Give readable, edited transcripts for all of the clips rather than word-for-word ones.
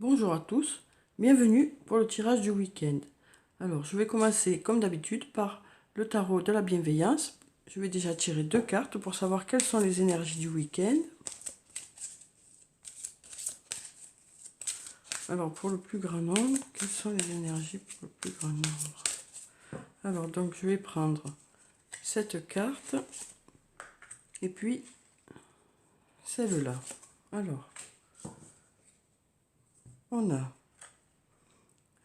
Bonjour à tous, bienvenue pour le tirage du week-end. Alors, je vais commencer comme d'habitude par le tarot de la bienveillance. Je vais déjà tirer deux cartes pour savoir quelles sont les énergies du week-end. Alors, pour le plus grand nombre, quelles sont les énergies pour le plus grand nombre? Alors, donc, je vais prendre cette carte et puis celle-là. Alors, on a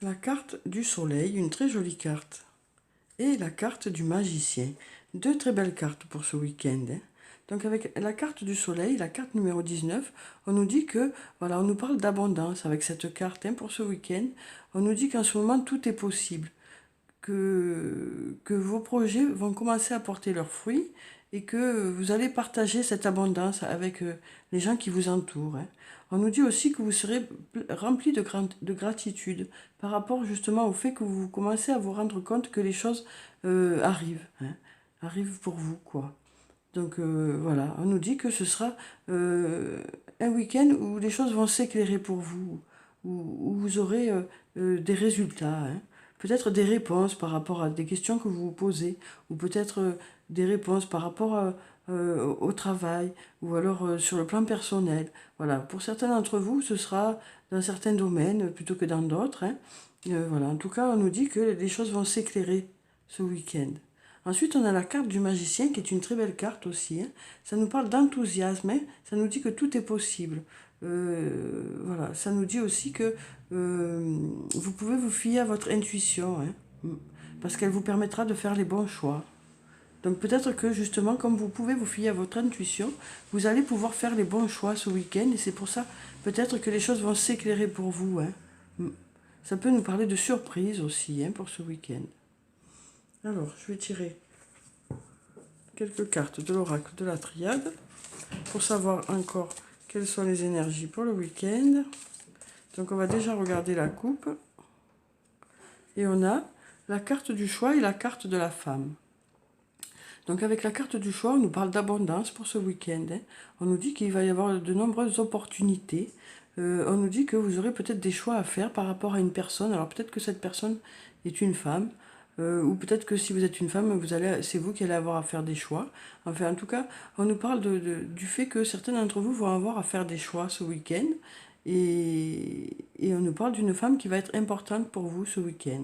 la carte du soleil, une très jolie carte, et la carte du magicien. Deux très belles cartes pour ce week-end. Donc avec la carte du soleil, la carte numéro 19, on nous dit que, voilà, on nous parle d'abondance avec cette carte pour ce week-end. On nous dit qu'en ce moment, tout est possible, que vos projets vont commencer à porter leurs fruits et que vous allez partager cette abondance avec les gens qui vous entourent. On nous dit aussi que vous serez rempli de gratitude par rapport justement au fait que vous commencez à vous rendre compte que les choses arrivent pour vous, quoi. Donc voilà, on nous dit que ce sera un week-end où les choses vont s'éclairer pour vous, où vous aurez des résultats, peut-être des réponses par rapport à des questions que vous vous posez, ou peut-être des réponses par rapport au travail, ou alors sur le plan personnel. Voilà, pour certains d'entre vous, ce sera dans certains domaines plutôt que dans d'autres. Voilà, en tout cas, on nous dit que les choses vont s'éclairer ce week-end. Ensuite, on a la carte du magicien qui est une très belle carte aussi. Ça nous parle d'enthousiasme, ça nous dit que tout est possible. Voilà, ça nous dit aussi que vous pouvez vous fier à votre intuition, parce qu'elle vous permettra de faire les bons choix. Donc peut-être que justement, comme vous pouvez vous fier à votre intuition, vous allez pouvoir faire les bons choix ce week-end et c'est pour ça peut-être que les choses vont s'éclairer pour vous. Ça peut nous parler de surprise aussi pour ce week-end. Alors, je vais tirer quelques cartes de l'oracle de la triade pour savoir encore quelles sont les énergies pour le week-end. Donc on va déjà regarder la coupe. Et on a la carte du choix et la carte de la femme. Donc avec la carte du choix, on nous parle d'abondance pour ce week-end. On nous dit qu'il va y avoir de nombreuses opportunités. On nous dit que vous aurez peut-être des choix à faire par rapport à une personne. Alors peut-être que cette personne est une femme. Ou peut-être que si vous êtes une femme, c'est vous qui allez avoir à faire des choix. Enfin, en tout cas, on nous parle du fait que certains d'entre vous vont avoir à faire des choix ce week-end. Et on nous parle d'une femme qui va être importante pour vous ce week-end.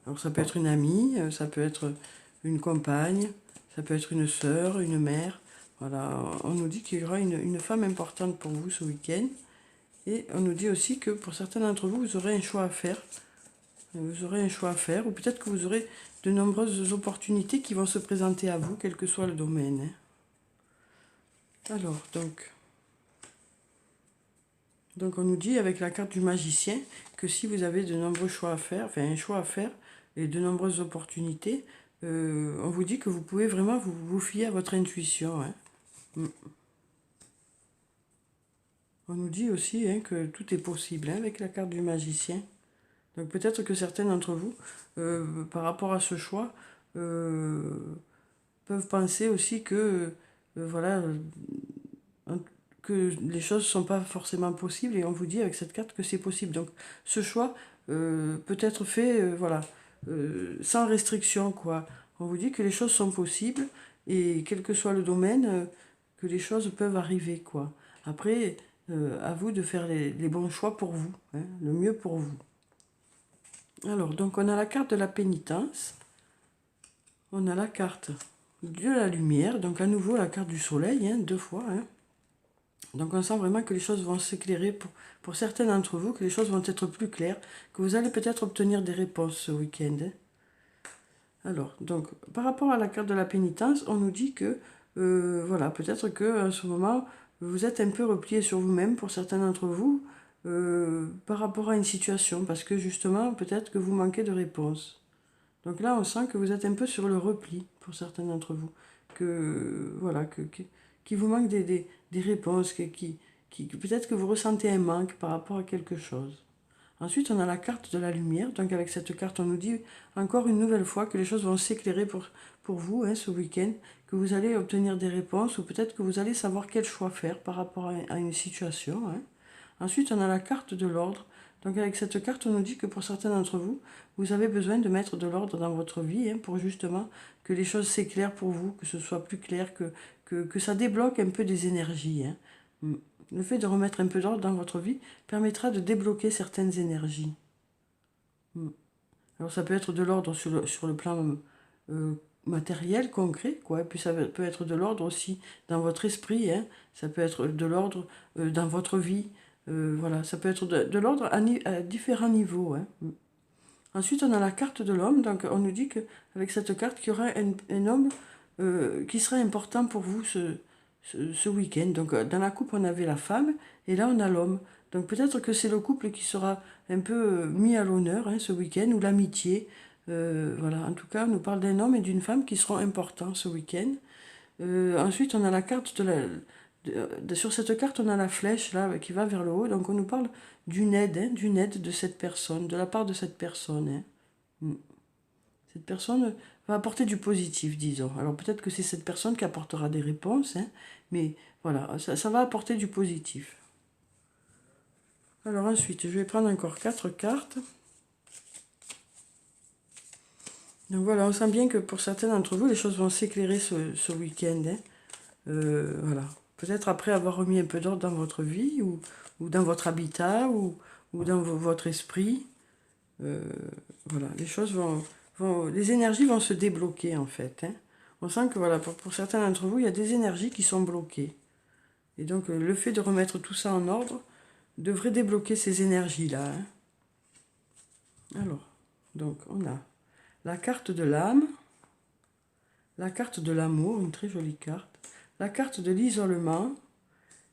Alors ça peut être une amie, ça peut être une compagne, ça peut être une sœur, une mère. Voilà, on nous dit qu'il y aura une femme importante pour vous ce week-end. Et on nous dit aussi que pour certains d'entre vous, vous aurez un choix à faire. Vous aurez un choix à faire, ou peut-être que vous aurez de nombreuses opportunités qui vont se présenter à vous, quel que soit le domaine. Alors, donc on nous dit avec la carte du magicien que si vous avez de nombreux choix à faire, enfin un choix à faire et de nombreuses opportunités, on vous dit que vous pouvez vraiment vous fier à votre intuition. On nous dit aussi que tout est possible avec la carte du magicien. Donc peut-être que certains d'entre vous, par rapport à ce choix, peuvent penser aussi que, voilà, que les choses ne sont pas forcément possibles et on vous dit avec cette carte que c'est possible. Donc ce choix peut être fait voilà, sans restriction, quoi. On vous dit que les choses sont possibles et quel que soit le domaine, que les choses peuvent arriver, quoi. Après, à vous de faire les bons choix pour vous, le mieux pour vous. Alors, donc on a la carte de la pénitence, on a la carte de la lumière, donc à nouveau la carte du soleil, deux fois. Donc on sent vraiment que les choses vont s'éclairer pour certains d'entre vous, que les choses vont être plus claires, que vous allez peut-être obtenir des réponses ce week-end. Alors, donc par rapport à la carte de la pénitence, on nous dit que, voilà, peut-être que en ce moment, vous êtes un peu replié sur vous-même pour certains d'entre vous, par rapport à une situation, parce que justement, peut-être que vous manquez de réponses. Donc là, on sent que vous êtes un peu sur le repli pour certains d'entre vous, que voilà, qu'il vous manque des réponses, que peut-être que vous ressentez un manque par rapport à quelque chose. Ensuite, on a la carte de la lumière. Donc avec cette carte, on nous dit encore une nouvelle fois que les choses vont s'éclairer pour vous ce week-end, que vous allez obtenir des réponses ou peut-être que vous allez savoir quel choix faire par rapport à une situation. Ensuite, on a la carte de l'ordre. Donc avec cette carte, on nous dit que pour certains d'entre vous, vous avez besoin de mettre de l'ordre dans votre vie hein, pour justement que les choses s'éclairent pour vous, que ce soit plus clair, que ça débloque un peu des énergies. Hein. Le fait de remettre un peu d'ordre dans votre vie permettra de débloquer certaines énergies. Alors ça peut être de l'ordre sur le plan euh, matériel, concret, quoi. Et puis ça peut être de l'ordre aussi dans votre esprit, hein. Ça peut être de l'ordre dans votre vie. Voilà, ça peut être de l'ordre à différents niveaux. Hein. Ensuite, on a la carte de l'homme. Donc on nous dit qu'avec cette carte, qu'il y aura un homme qui sera important pour vous ce week-end. Donc dans la coupe, on avait la femme et là, on a l'homme. Donc peut-être que c'est le couple qui sera un peu mis à l'honneur hein, ce week-end, ou l'amitié. Voilà, en tout cas, on nous parle d'un homme et d'une femme qui seront importants ce week-end. Ensuite, on a la carte sur cette carte, on a la flèche là qui va vers le haut. Donc on nous parle d'une aide de cette personne, de la part de cette personne. Hein. Mm. Cette personne va apporter du positif, disons. Alors peut-être que c'est cette personne qui apportera des réponses, hein, mais voilà, ça va apporter du positif. Alors ensuite, je vais prendre encore 4 cartes. Donc voilà, on sent bien que pour certains d'entre vous, les choses vont s'éclairer ce week-end. Hein. Voilà. Peut-être après avoir remis un peu d'ordre dans votre vie, ou dans votre habitat, ou dans votre esprit. Voilà, les choses les énergies vont se débloquer en fait. Hein. On sent que voilà, pour certains d'entre vous, il y a des énergies qui sont bloquées. Et donc le fait de remettre tout ça en ordre devrait débloquer ces énergies-là. Hein. Alors, donc on a la carte de l'âme, la carte de l'amour, une très jolie carte, la carte de l'isolement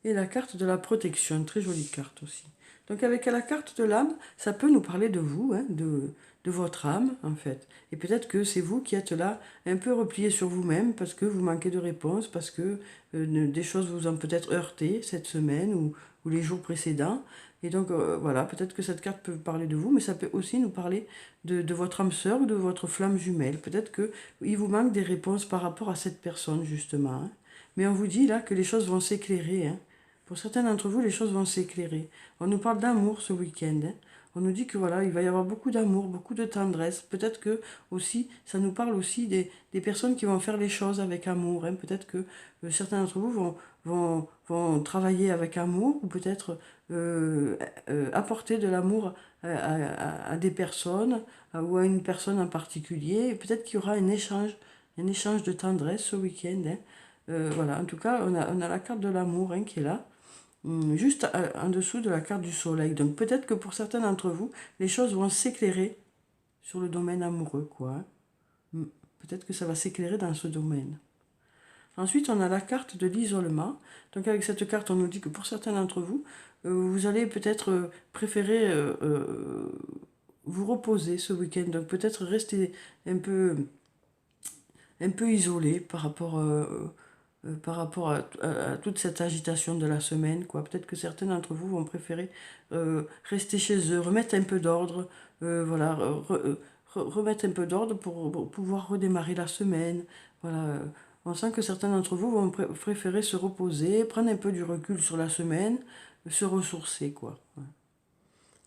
et la carte de la protection, une très jolie carte aussi. Donc avec la carte de l'âme, ça peut nous parler de vous, hein, de votre âme en fait. Et peut-être que c'est vous qui êtes là un peu replié sur vous-même parce que vous manquez de réponses, parce que des choses vous ont peut-être heurté cette semaine ou les jours précédents. Et donc voilà, peut-être que cette carte peut parler de vous, mais ça peut aussi nous parler de votre âme sœur ou de votre flamme jumelle. Peut-être qu'il vous manque des réponses par rapport à cette personne justement. Hein. Mais on vous dit là que les choses vont s'éclairer. Hein. Pour certains d'entre vous, les choses vont s'éclairer. On nous parle d'amour ce week-end. Hein. On nous dit que voilà, il va y avoir beaucoup d'amour, beaucoup de tendresse. Peut-être que aussi, ça nous parle aussi des personnes qui vont faire les choses avec amour. Hein. Peut-être que certains d'entre vous vont travailler avec amour, ou peut-être apporter de l'amour à des personnes, ou à une personne en particulier. Peut-être qu'il y aura un échange de tendresse ce week-end. Hein. Voilà, en tout cas, on a la carte de l'amour hein, qui est là. Juste en dessous de la carte du soleil. Donc peut-être que pour certains d'entre vous, les choses vont s'éclairer sur le domaine amoureux, quoi. Peut-être que ça va s'éclairer dans ce domaine. Ensuite, on a la carte de l'isolement. Donc avec cette carte, on nous dit que pour certains d'entre vous, vous allez peut-être préférer vous reposer ce week-end. Donc peut-être rester un peu isolé par rapport à toute cette agitation de la semaine, quoi. Peut-être que certains d'entre vous vont préférer rester chez eux, remettre un peu d'ordre, voilà, remettre un peu d'ordre pour pouvoir redémarrer la semaine. Voilà. On sent que certains d'entre vous vont préférer se reposer, prendre un peu du recul sur la semaine, se ressourcer, quoi. Ouais.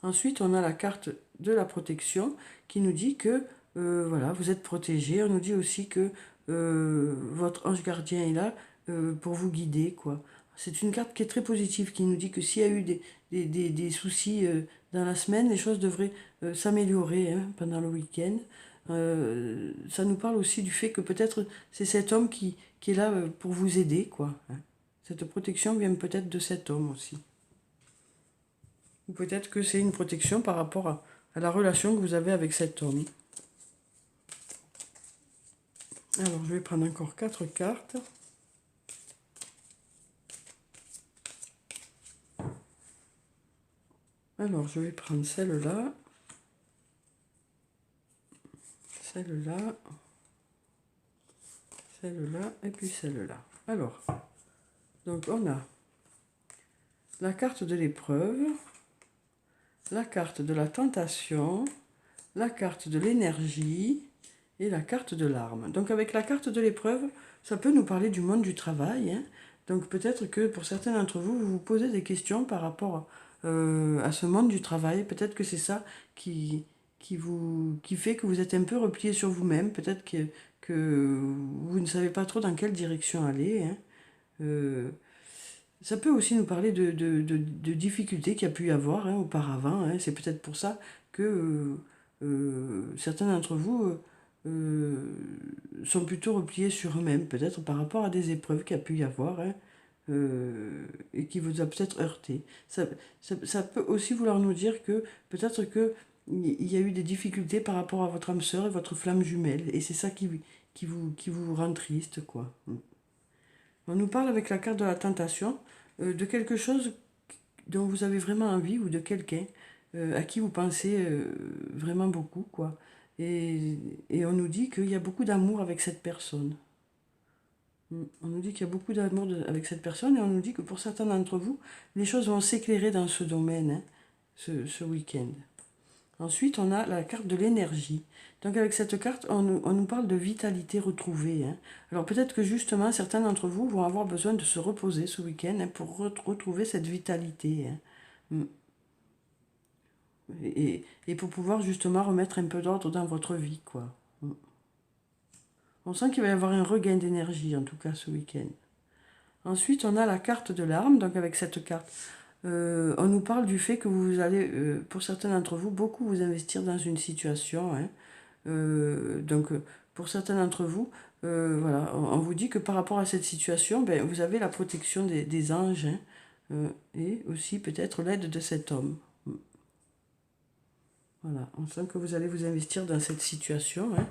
Ensuite, on a la carte de la protection qui nous dit que voilà, vous êtes protégé. On nous dit aussi que votre ange gardien est là pour vous guider, quoi. C'est une carte qui est très positive, qui nous dit que s'il y a eu des soucis dans la semaine, les choses devraient s'améliorer hein, pendant le week-end. Ça nous parle aussi du fait que peut-être c'est cet homme qui est là pour vous aider, quoi. Hein. Cette protection vient peut-être de cet homme aussi. Ou peut-être que c'est une protection par rapport à la relation que vous avez avec cet homme. Alors, je vais prendre encore 4 cartes. Alors, je vais prendre celle-là, celle-là, celle-là et puis celle-là. Alors, donc on a la carte de l'épreuve, la carte de la tentation, la carte de l'énergie et la carte de l'arme. Donc avec la carte de l'épreuve, ça peut nous parler du monde du travail. Hein. Donc peut-être que pour certains d'entre vous, vous vous posez des questions par rapport à ce monde du travail. Peut-être que c'est ça qui, qui fait que vous êtes un peu replié sur vous-même. Peut-être que vous ne savez pas trop dans quelle direction aller, hein. Euh, Ça peut aussi nous parler de difficultés qu'il y a pu y avoir, hein, auparavant, hein. C'est peut-être pour ça que certains d'entre vous sont plutôt repliés sur eux-mêmes, peut-être par rapport à des épreuves qu'il y a pu y avoir, hein, et qui vous a peut-être heurté. Ça peut aussi vouloir nous dire que peut-être que il y a eu des difficultés par rapport à votre âme sœur et votre flamme jumelle, et c'est ça qui vous rend triste, quoi. On nous parle avec la carte de la tentation de quelque chose dont vous avez vraiment envie ou de quelqu'un à qui vous pensez vraiment beaucoup, quoi. Et on nous dit qu'il y a beaucoup d'amour avec cette personne. On nous dit qu'il y a beaucoup d'amour avec cette personne et on nous dit que pour certains d'entre vous, les choses vont s'éclairer dans ce domaine, hein, ce week-end. Ensuite, on a la carte de l'énergie. Donc avec cette carte, on nous parle de vitalité retrouvée, hein. Alors peut-être que justement, certains d'entre vous vont avoir besoin de se reposer ce week-end, hein, pour retrouver cette vitalité, hein. Mm. Et pour pouvoir justement remettre un peu d'ordre dans votre vie, quoi. Mm. On sent qu'il va y avoir un regain d'énergie, en tout cas, ce week-end. Ensuite, on a la carte de l'arme. Donc avec cette carte, on nous parle du fait que vous allez, pour certains d'entre vous, beaucoup vous investir dans une situation, hein. Pour certains d'entre vous, voilà, on vous dit que par rapport à cette situation, ben, vous avez la protection des anges, hein, et aussi peut-être l'aide de cet homme. Voilà, on sent que vous allez vous investir dans cette situation, hein.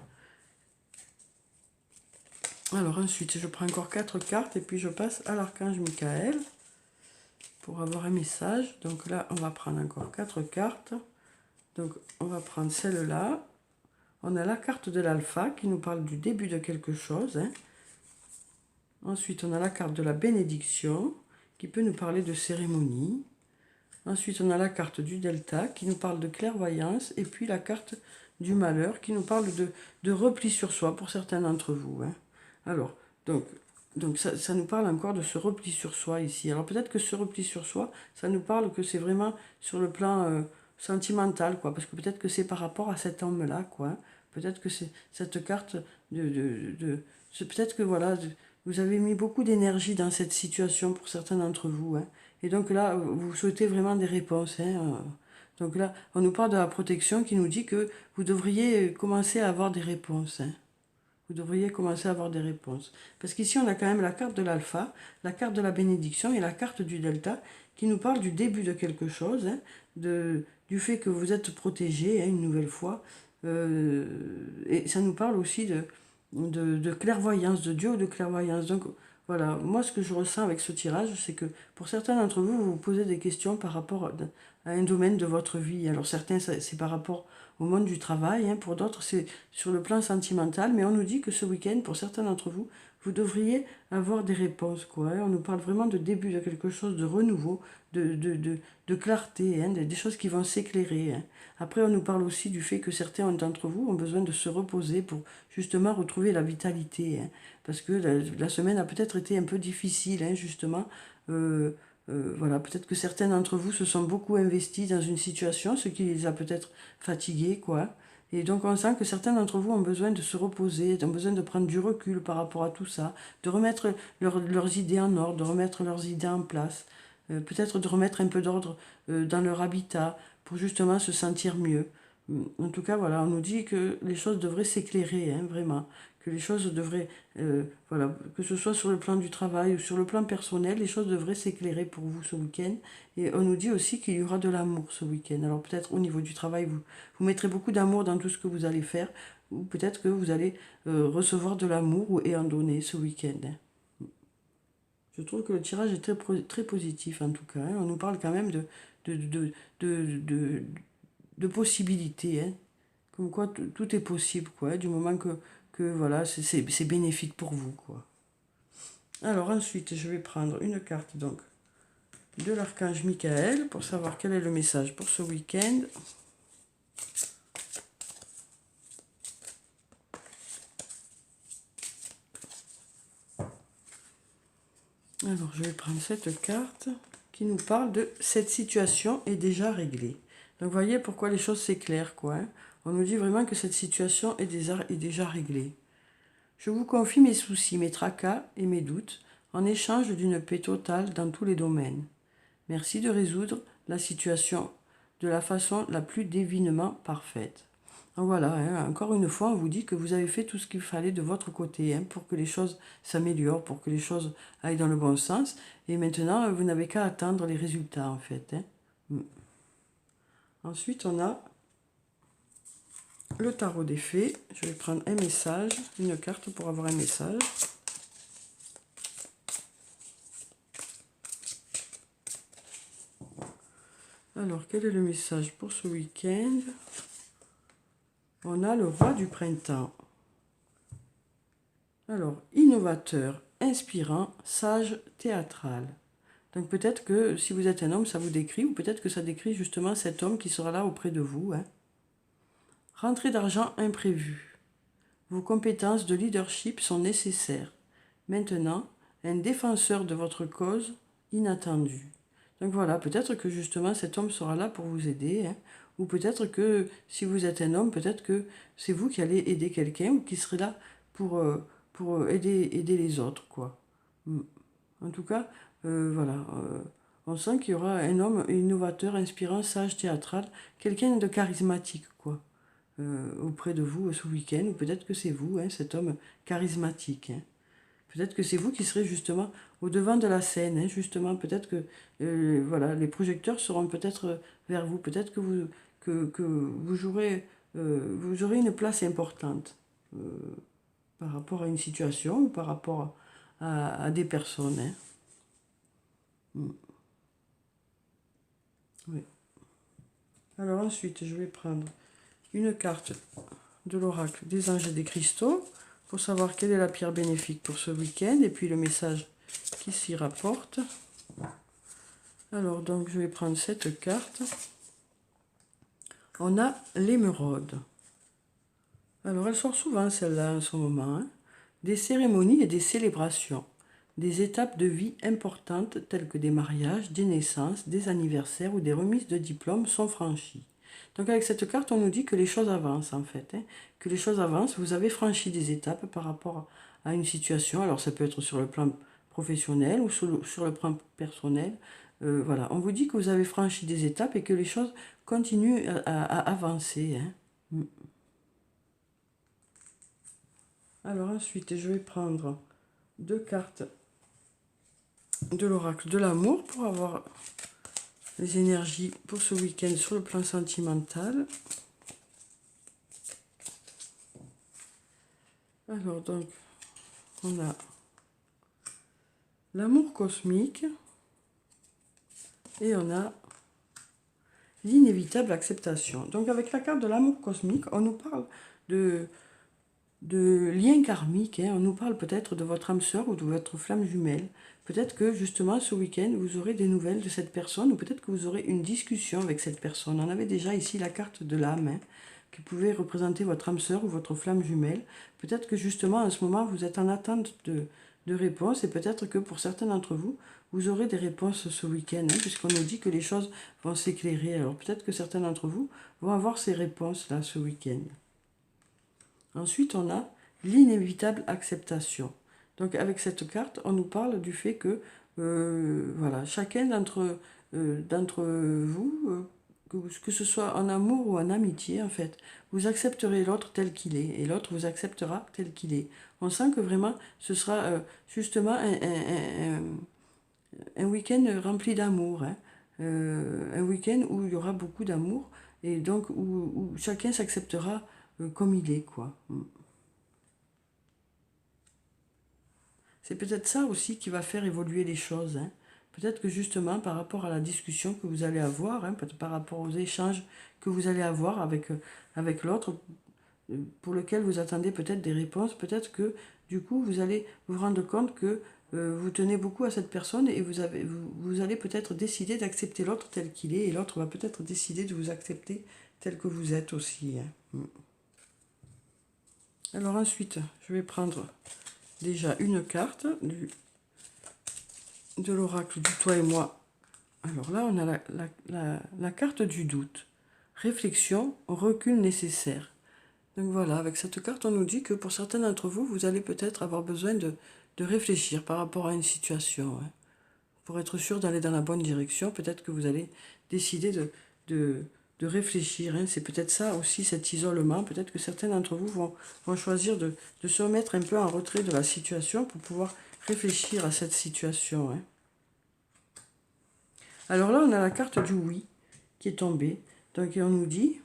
Alors ensuite, je prends encore 4 cartes et puis je passe à l'archange Michael pour avoir un message. Donc là, on va prendre encore 4 cartes. Donc on va prendre celle-là. On a la carte de l'alpha qui nous parle du début de quelque chose, hein. Ensuite, on a la carte de la bénédiction qui peut nous parler de cérémonie. Ensuite, on a la carte du delta qui nous parle de clairvoyance. Et puis la carte du malheur qui nous parle de repli sur soi pour certains d'entre vous, hein. Alors, donc ça nous parle encore de ce repli sur soi ici. Alors peut-être que ce repli sur soi, ça nous parle que c'est vraiment sur le plan sentimental, quoi. Parce que peut-être que c'est par rapport à cet homme-là, quoi, hein. Peut-être que c'est cette carte peut-être que voilà, vous avez mis beaucoup d'énergie dans cette situation pour certains d'entre vous, hein. Et donc là, vous souhaitez vraiment des réponses, hein. Donc là, on nous parle de la protection qui nous dit que vous devriez commencer à avoir des réponses, hein. Vous devriez commencer à avoir des réponses. Parce qu'ici, on a quand même la carte de l'alpha, la carte de la bénédiction et la carte du delta qui nous parle du début de quelque chose, hein, du fait que vous êtes protégé, hein, une nouvelle fois. Et ça nous parle aussi de clairvoyance, de Dieu ou de clairvoyance. Donc voilà, moi ce que je ressens avec ce tirage, c'est que pour certains d'entre vous, vous vous posez des questions par rapport à un domaine de votre vie. Alors certains, c'est par rapport au monde du travail, hein, pour d'autres, c'est sur le plan sentimental, mais on nous dit que ce week-end, pour certains d'entre vous, vous devriez avoir des réponses, quoi, hein. On nous parle vraiment de début de quelque chose, de renouveau, de clarté, hein, des choses qui vont s'éclairer, hein. Après, on nous parle aussi du fait que certains d'entre vous ont besoin de se reposer pour justement retrouver la vitalité, hein, parce que la semaine a peut-être été un peu difficile, hein, justement. Voilà, peut-être que certains d'entre vous se sont beaucoup investis dans une situation, ce qui les a peut-être fatigués, quoi. Et donc on sent que certains d'entre vous ont besoin de se reposer, ont besoin de prendre du recul par rapport à tout ça, de remettre leurs idées en ordre, de remettre leurs idées en place, peut-être de remettre un peu d'ordre dans leur habitat pour justement se sentir mieux. En tout cas, voilà, on nous dit que les choses devraient s'éclairer, hein, vraiment, que les choses devraient, voilà, que ce soit sur le plan du travail ou sur le plan personnel, les choses devraient s'éclairer pour vous ce week-end. Et on nous dit aussi qu'il y aura de l'amour ce week-end. Alors peut-être au niveau du travail, vous mettrez beaucoup d'amour dans tout ce que vous allez faire, ou peut-être que vous allez recevoir de l'amour et en donner ce week-end, hein. Je trouve que le tirage est très positif en tout cas, hein. On nous parle quand même de, de, de, de, de possibilités, hein. Comme quoi tout est possible, quoi, du moment que voilà, c'est bénéfique pour vous, quoi. Alors ensuite, je vais prendre une carte donc de l'archange Michael pour savoir quel est le message pour ce week-end. Alors je vais prendre cette carte. qui nous parle de cette situation est déjà réglée. Donc, vous voyez pourquoi les choses s'éclairent, quoi. Hein. On nous dit vraiment que cette situation est déjà réglée. Je vous confie mes soucis, mes tracas et mes doutes en échange d'une paix totale dans tous les domaines. Merci de résoudre la situation de la façon la plus divinement parfaite. Donc voilà, hein, encore une fois, on vous dit que vous avez fait tout ce qu'il fallait de votre côté hein, pour que les choses s'améliorent, pour que les choses aillent dans le bon sens. Et maintenant, vous n'avez qu'à attendre les résultats, en fait. Hein. Ensuite, on a le tarot des fées. Je vais prendre un message, une carte pour avoir un message. Alors, quel est le message pour ce week-end? On a le roi du printemps. Alors, innovateur, inspirant, sage, théâtral. Donc peut-être que si vous êtes un homme, ça vous décrit, ou peut-être que ça décrit justement cet homme qui sera là auprès de vous. Hein. Rentrée d'argent imprévue. Vos compétences de leadership sont nécessaires. Maintenant, un défenseur de votre cause inattendu. Donc voilà, peut-être que justement cet homme sera là pour vous aider. Hein. Ou peut-être que si vous êtes un homme, peut-être que c'est vous qui allez aider quelqu'un ou qui serez là pour aider les autres, quoi. En tout cas, voilà. On sent qu'il y aura un homme innovateur, inspirant, sage, théâtral, quelqu'un de charismatique, quoi, auprès de vous ce week-end, ou peut-être que c'est vous, hein, cet homme charismatique. Hein. Peut-être que c'est vous qui serez justement au devant de la scène, hein, justement. Peut-être que voilà, les projecteurs seront peut-être vers vous. Peut-être que vous aurez une place importante par rapport à une situation ou par rapport à des personnes. Hein. Oui. Alors ensuite, je vais prendre une carte de l'oracle des anges et des cristaux pour savoir quelle est la pierre bénéfique pour ce week-end et puis le message qui s'y rapporte. Alors donc je vais prendre cette carte. On a l'émeraude. Alors elle sort souvent celle-là en ce moment. Hein. Des cérémonies et des célébrations. Des étapes de vie importantes telles que des mariages, des naissances, des anniversaires ou des remises de diplômes sont franchies. Donc avec cette carte, on nous dit que les choses avancent en fait. Hein, que les choses avancent, vous avez franchi des étapes par rapport à une situation. Alors ça peut être sur le plan professionnel ou sur le plan personnel. Voilà, on vous dit que vous avez franchi des étapes et que les choses continuent à avancer. Hein. Alors ensuite, je vais prendre deux cartes de l'oracle de l'amour pour avoir les énergies pour ce week-end sur le plan sentimental. Alors donc, on a l'amour cosmique et on a l'inévitable acceptation. Donc avec la carte de l'amour cosmique, on nous parle de liens karmiques, hein. On nous parle peut-être de votre âme sœur ou de votre flamme jumelle. Peut-être que justement ce week-end, vous aurez des nouvelles de cette personne ou peut-être que vous aurez une discussion avec cette personne. On avait déjà ici la carte de l'âme, hein, qui pouvait représenter votre âme sœur ou votre flamme jumelle. Peut-être que justement en ce moment, vous êtes en attente de réponses et peut-être que pour certains d'entre vous, vous aurez des réponses ce week-end, hein, puisqu'on nous dit que les choses vont s'éclairer. Alors peut-être que certains d'entre vous vont avoir ces réponses-là ce week-end. Ensuite, on a l'inévitable acceptation. Donc avec cette carte, on nous parle du fait que voilà, chacun d'entre vous, que ce soit en amour ou en amitié, en fait, vous accepterez l'autre tel qu'il est, et l'autre vous acceptera tel qu'il est. On sent que vraiment, ce sera justement un week-end rempli d'amour, hein. Un week-end où il y aura beaucoup d'amour, et donc où chacun s'acceptera comme il est, quoi. C'est peut-être ça aussi qui va faire évoluer les choses. Hein. Peut-être que justement, par rapport à la discussion que vous allez avoir, hein, par rapport aux échanges que vous allez avoir avec l'autre, pour lequel vous attendez peut-être des réponses, peut-être que du coup, vous allez vous rendre compte que vous tenez beaucoup à cette personne et vous allez peut-être décider d'accepter l'autre tel qu'il est et l'autre va peut-être décider de vous accepter tel que vous êtes aussi. Hein. Alors ensuite, je vais prendre déjà une carte de l'oracle du toi et moi Alors là, on a la carte du doute. Réflexion, recul nécessaire. Donc voilà, avec cette carte, on nous dit que pour certains d'entre vous, vous allez peut-être avoir besoin de réfléchir par rapport à une situation. Hein. Pour être sûr d'aller dans la bonne direction, peut-être que vous allez décider de, de réfléchir. Hein. C'est peut-être ça aussi, cet isolement. Peut-être que certains d'entre vous vont choisir de se remettre un peu en retrait de la situation pour pouvoir réfléchir à cette situation. Hein. Alors là, on a la carte du oui qui est tombée. Donc, on nous dit,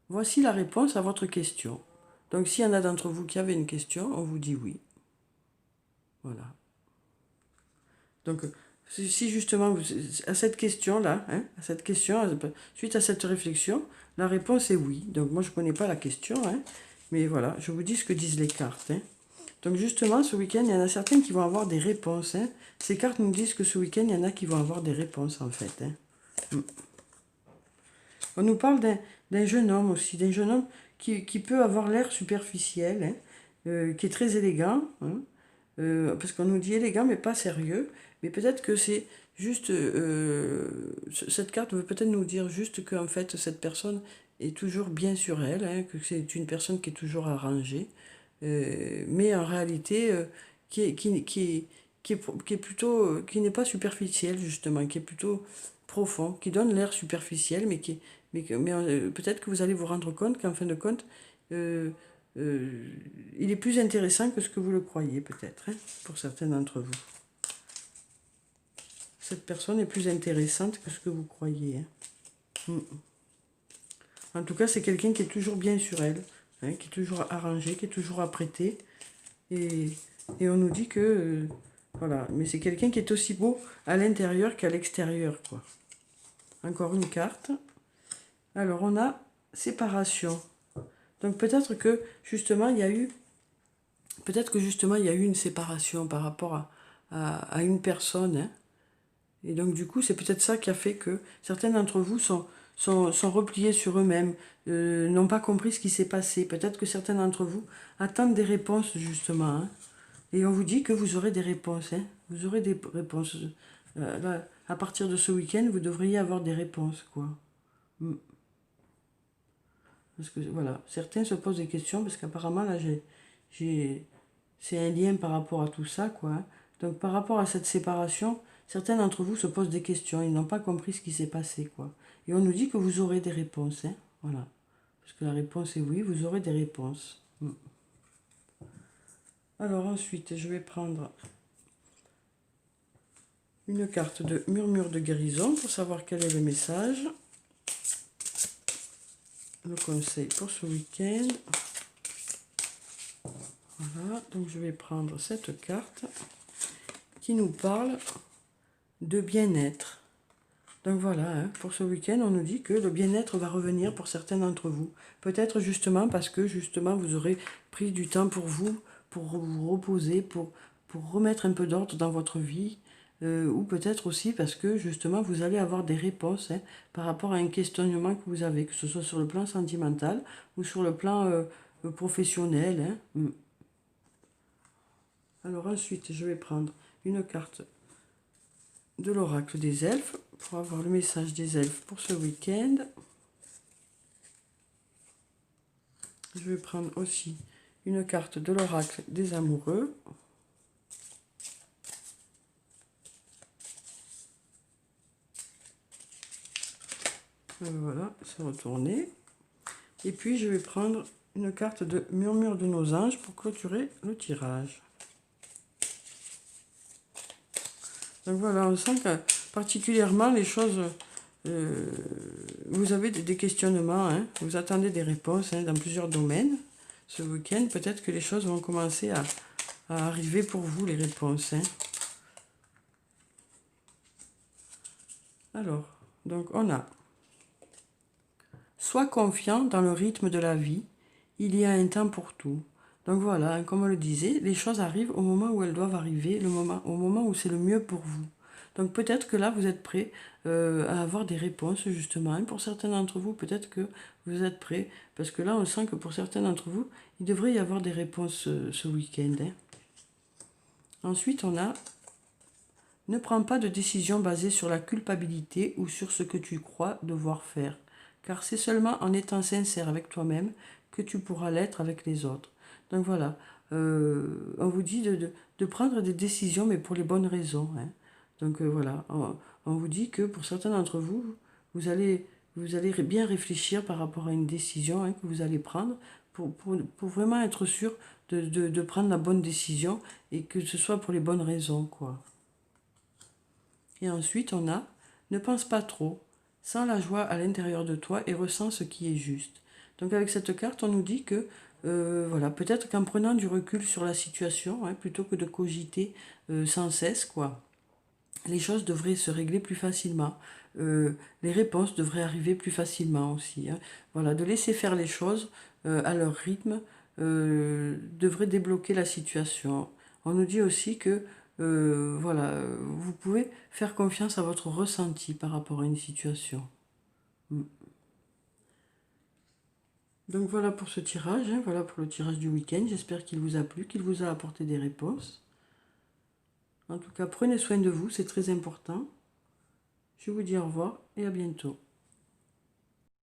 voici la réponse à votre question. Donc, s'il y en a d'entre vous qui avaient une question, on vous dit oui. Voilà. Donc, si justement, à cette question-là, hein, à cette question, suite à cette réflexion, la réponse est oui. Donc, moi, je ne connais pas la question, hein, mais voilà, je vous dis ce que disent les cartes. Hein. Donc, justement, ce week-end, il y en a certains qui vont avoir des réponses. Hein. Ces cartes nous disent que ce week-end, il y en a qui vont avoir des réponses, en fait. Hein. On nous parle d'un jeune homme aussi, d'un jeune homme qui peut avoir l'air superficiel, hein, qui est très élégant, hein, parce qu'on nous dit élégant mais pas sérieux, mais peut-être que c'est juste, cette carte veut peut-être nous dire juste qu'en fait cette personne est toujours bien sur elle, hein, que c'est une personne qui est toujours arrangée, mais en réalité qui est, qui, qui, qui est plutôt, qui n'est pas superficielle justement, qui est plutôt profond, qui donne l'air superficiel, mais peut-être que vous allez vous rendre compte qu'en fin de compte, euh, il est plus intéressant que ce que vous le croyez, peut-être, hein, pour certains d'entre vous. Cette personne est plus intéressante que ce que vous croyez. Hein. En tout cas, c'est quelqu'un qui est toujours bien sur elle, hein, qui est toujours arrangé, qui est toujours apprêté. Et, et on nous dit que... voilà, mais c'est quelqu'un qui est aussi beau à l'intérieur qu'à l'extérieur, quoi. Encore une carte. Alors, on a séparation. Donc, peut-être que, justement, il y a eu... Peut-être que, justement, il y a eu une séparation par rapport à une personne, hein. Et donc, du coup, c'est peut-être ça qui a fait que certains d'entre vous sont repliés sur eux-mêmes, n'ont pas compris ce qui s'est passé. Peut-être que certains d'entre vous attendent des réponses, justement. Hein. Et on vous dit que vous aurez des réponses. Hein. Vous aurez des réponses. Là, à partir de ce week-end, vous devriez avoir des réponses, quoi. Parce que, voilà, certains se posent des questions, parce qu'apparemment, là, c'est un lien par rapport à tout ça, quoi. Hein. Donc, par rapport à cette séparation, certains d'entre vous se posent des questions, ils n'ont pas compris ce qui s'est passé, quoi. Et on nous dit que vous aurez des réponses, hein. Voilà. Parce que la réponse est oui, vous aurez des réponses. Alors ensuite, je vais prendre une carte de murmure de guérison pour savoir quel est le message. Le conseil pour ce week-end. Voilà, donc je vais prendre cette carte qui nous parle de bien-être. Donc voilà, hein, pour ce week-end, on nous dit que le bien-être va revenir pour certains d'entre vous. Peut-être justement parce que justement vous aurez pris du temps pour vous reposer, pour remettre un peu d'ordre dans votre vie. Ou peut-être aussi parce que justement vous allez avoir des réponses, hein, par rapport à un questionnement que vous avez, que ce soit sur le plan sentimental ou sur le plan professionnel. Hein. Alors ensuite, je vais prendre une carte de l'oracle des elfes pour avoir le message des elfes pour ce week-end. Je vais prendre aussi une carte de l'oracle des amoureux. Voilà, c'est retourné. Et puis je vais prendre une carte de murmure de nos anges pour clôturer le tirage. Donc voilà, on sent que particulièrement les choses, vous avez des questionnements, hein, vous attendez des réponses, hein, dans plusieurs domaines. Ce week-end, peut-être que les choses vont commencer à arriver pour vous, les réponses. Hein. Alors, donc on a « Sois confiant dans le rythme de la vie, il y a un temps pour tout ». Donc voilà, hein, comme on le disait, les choses arrivent au moment où elles doivent arriver, au moment où c'est le mieux pour vous. Donc peut-être que là, vous êtes prêts à avoir des réponses, justement. Et pour certains d'entre vous, peut-être que vous êtes prêts. Parce que là, on sent que pour certains d'entre vous, il devrait y avoir des réponses ce week-end. Hein. Ensuite, on a Ne prends pas de décision basée sur la culpabilité ou sur ce que tu crois devoir faire, car c'est seulement en étant sincère avec toi-même que tu pourras l'être avec les autres. Donc voilà, on vous dit de prendre des décisions, mais pour les bonnes raisons, hein. Donc voilà, on vous dit que pour certains d'entre vous, vous allez, vous allez bien réfléchir par rapport à une décision, hein, que vous allez prendre pour vraiment être sûr de prendre la bonne décision et que ce soit pour les bonnes raisons, quoi. Et ensuite, on a ne pense pas trop, sens la joie à l'intérieur de toi et ressens ce qui est juste. Donc avec cette carte, on nous dit que voilà, peut-être qu'en prenant du recul sur la situation, hein, plutôt que de cogiter sans cesse, quoi, les choses devraient se régler plus facilement. Les réponses devraient arriver plus facilement aussi, hein. Voilà, de laisser faire les choses à leur rythme devrait débloquer la situation. On nous dit aussi que voilà, vous pouvez faire confiance à votre ressenti par rapport à une situation. Mm. Donc voilà pour ce tirage, hein, voilà pour le tirage du week-end. J'espère qu'il vous a plu, qu'il vous a apporté des réponses. En tout cas, prenez soin de vous, c'est très important. Je vous dis au revoir et à bientôt.